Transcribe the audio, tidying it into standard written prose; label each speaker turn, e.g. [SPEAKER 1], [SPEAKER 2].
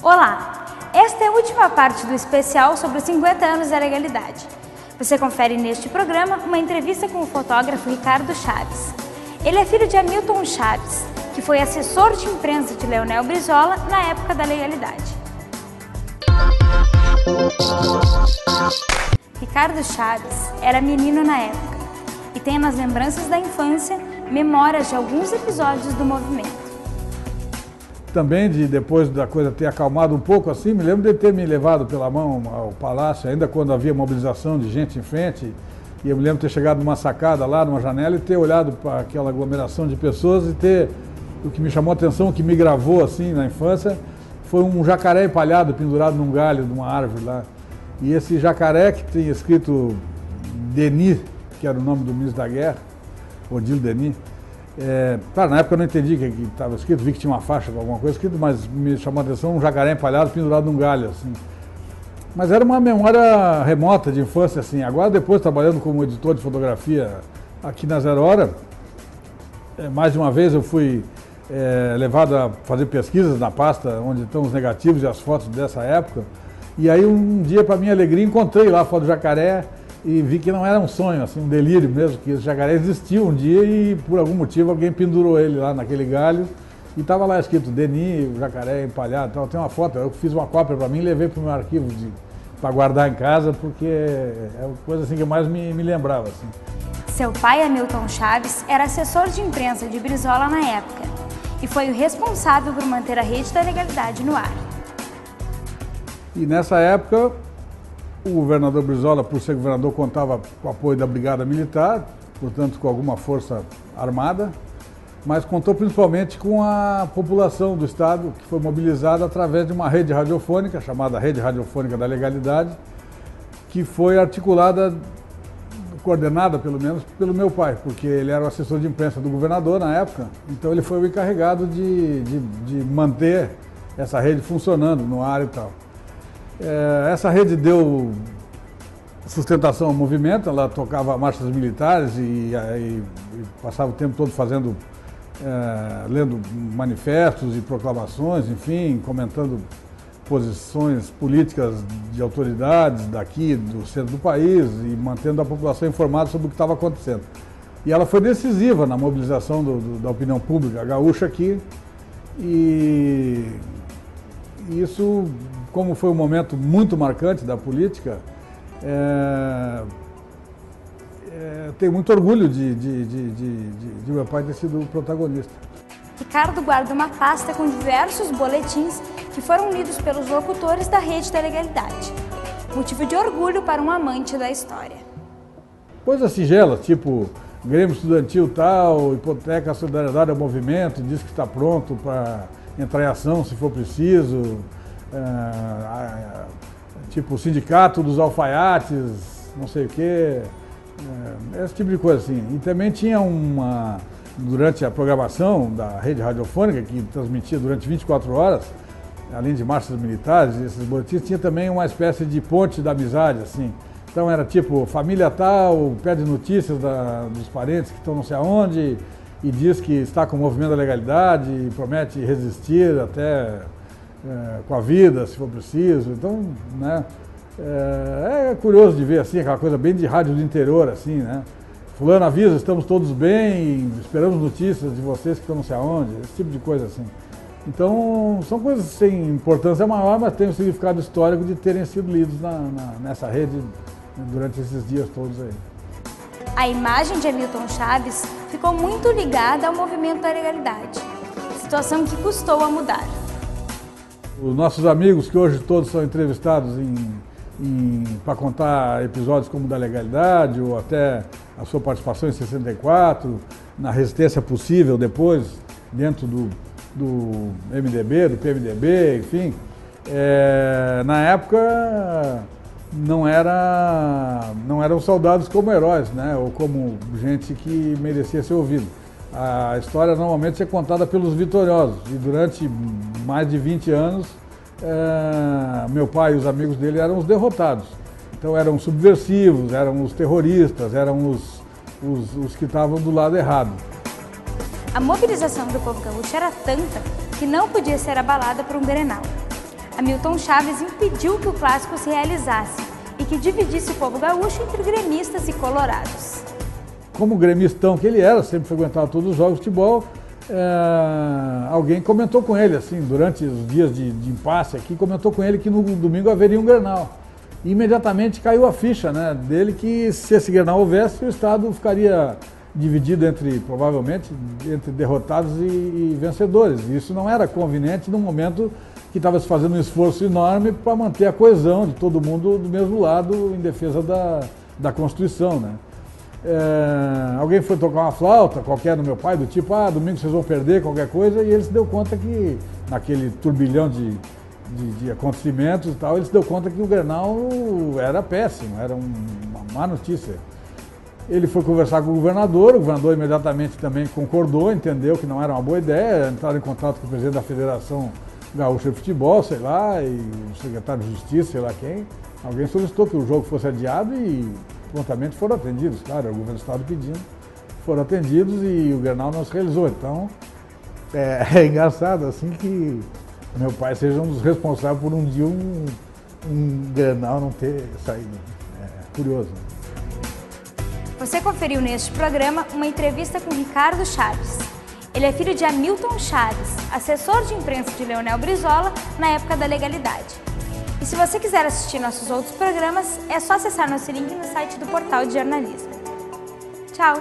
[SPEAKER 1] Olá! Esta é a última parte do especial sobre os 50 anos da legalidade. Você confere neste programa uma entrevista com o fotógrafo Ricardo Chaves. Ele é filho de Hamilton Chaves, que foi assessor de imprensa de Leonel Brizola na época da legalidade. Ricardo Chaves era menino na época e tem nas lembranças da infância memórias de alguns episódios do movimento.
[SPEAKER 2] Também, depois da coisa ter acalmado um pouco assim, me lembro de ter me levado pela mão ao palácio, ainda quando havia mobilização de gente em frente, e eu me lembro de ter chegado numa sacada lá, numa janela, e ter olhado para aquela aglomeração de pessoas e ter, o que me chamou a atenção, o que me gravou assim na infância, foi um jacaré empalhado, pendurado num galho de uma árvore lá. E esse jacaré que tinha escrito Denis, que era o nome do ministro da Guerra, Odile Denis. Claro, na época eu não entendi o que estava escrito, vi que tinha uma faixa com alguma coisa escrito, mas me chamou a atenção um jacaré empalhado pendurado num galho, assim. Mas era uma memória remota de infância, assim. Agora, depois, trabalhando como editor de fotografia aqui na Zero Hora, mais de uma vez eu fui levado a fazer pesquisas na pasta onde estão os negativos e as fotos dessa época. E aí, um dia, para minha alegria, encontrei lá a foto do jacaré e vi que não era um sonho, assim, um delírio mesmo, que esse jacaré existiu um dia e, por algum motivo, alguém pendurou ele lá naquele galho e estava lá escrito Denis, o jacaré empalhado. Então, tem uma foto, eu fiz uma cópia para mim e levei para o meu arquivo para guardar em casa, porque é uma coisa assim que eu mais me lembrava. Assim.
[SPEAKER 1] Seu pai, Hamilton Chaves, era assessor de imprensa de Brizola na época e foi o responsável por manter a rede da legalidade no ar.
[SPEAKER 2] E nessa época, o governador Brizola, por ser governador, contava com o apoio da Brigada Militar, portanto com alguma força armada, mas contou principalmente com a população do estado, que foi mobilizada através de uma rede radiofônica, chamada Rede Radiofônica da Legalidade, que foi articulada, coordenada pelo menos, pelo meu pai, porque ele era o assessor de imprensa do governador na época, então ele foi o encarregado de manter essa rede funcionando no ar e tal. Essa rede deu sustentação ao movimento, ela tocava marchas militares e passava o tempo todo lendo manifestos e proclamações, enfim, comentando posições políticas de autoridades daqui, do centro do país e mantendo a população informada sobre o que estava acontecendo. E ela foi decisiva na mobilização da opinião pública gaúcha aqui e isso, como foi um momento muito marcante da política, tenho muito orgulho de meu pai ter sido o protagonista.
[SPEAKER 1] Ricardo guarda uma pasta com diversos boletins que foram lidos pelos locutores da Rede da Legalidade. Motivo de orgulho para um amante da história.
[SPEAKER 2] Coisas singelas, tipo Grêmio Estudantil tal, hipoteca a solidariedade ao movimento, diz que está pronto para entrar em ação se for preciso. Tipo o sindicato dos alfaiates, não sei o quê, esse tipo de coisa assim. E também tinha durante a programação da rede radiofônica, que transmitia durante 24 horas, além de marchas militares e esses boletins, tinha também uma espécie de ponte da amizade, assim. Então era tipo, família tal, pede notícias dos parentes que estão não sei aonde e diz que está com o movimento da legalidade e promete resistir até com a vida, se for preciso. Então, né, é curioso de ver assim, aquela coisa bem de rádio do interior, assim, né? Fulano avisa, estamos todos bem, esperamos notícias de vocês que estão não sei aonde, esse tipo de coisa assim. Então, são coisas sem importância maior, mas tem um significado histórico de terem sido lidos nessa rede durante esses dias todos aí.
[SPEAKER 1] A imagem de Hamilton Chaves ficou muito ligada ao movimento da legalidade, situação que custou a mudar.
[SPEAKER 2] Os nossos amigos, que hoje todos são entrevistados para contar episódios como o da legalidade, ou até a sua participação em 64, na resistência possível depois, dentro do MDB, do PMDB, enfim, na época não eram soldados como heróis, né? Ou como gente que merecia ser ouvida. A história normalmente é contada pelos vitoriosos e durante mais de 20 anos meu pai e os amigos dele eram os derrotados. Então eram os subversivos, eram os terroristas, eram os que estavam do lado errado.
[SPEAKER 1] A mobilização do povo gaúcho era tanta que não podia ser abalada por um Grenal. Hamilton Chaves impediu que o clássico se realizasse e que dividisse o povo gaúcho entre gremistas e colorados.
[SPEAKER 2] Como gremistão que ele era, sempre frequentava todos os jogos de futebol, alguém comentou com ele, assim, durante os dias de impasse aqui, comentou com ele que no domingo haveria um Grenal. E imediatamente caiu a ficha, né, dele que se esse Grenal houvesse, o Estado ficaria dividido provavelmente, entre derrotados e vencedores. E isso não era conveniente no momento que estava se fazendo um esforço enorme para manter a coesão de todo mundo do mesmo lado em defesa da Constituição, né. Alguém foi tocar uma flauta, qualquer do meu pai, do tipo, domingo vocês vão perder, qualquer coisa, e ele se deu conta que, naquele turbilhão de acontecimentos e tal, ele se deu conta que o Grenal era péssimo, era uma má notícia. Ele foi conversar com o governador imediatamente também concordou, entendeu que não era uma boa ideia, entraram em contato com o presidente da Federação Gaúcha de Futebol, sei lá, e o secretário de Justiça, sei lá quem. Alguém solicitou que o jogo fosse adiado e prontamente foram atendidos, claro, o governo do estado pedindo, foram atendidos e o Grenal não se realizou. Então, é engraçado assim que meu pai seja um dos responsáveis por um dia um Grenal não ter saído. É curioso.
[SPEAKER 1] Você conferiu neste programa uma entrevista com Ricardo Chaves. Ele é filho de Hamilton Chaves, assessor de imprensa de Leonel Brizola na época da legalidade. E se você quiser assistir nossos outros programas, é só acessar nosso link no site do Portal de Jornalismo. Tchau!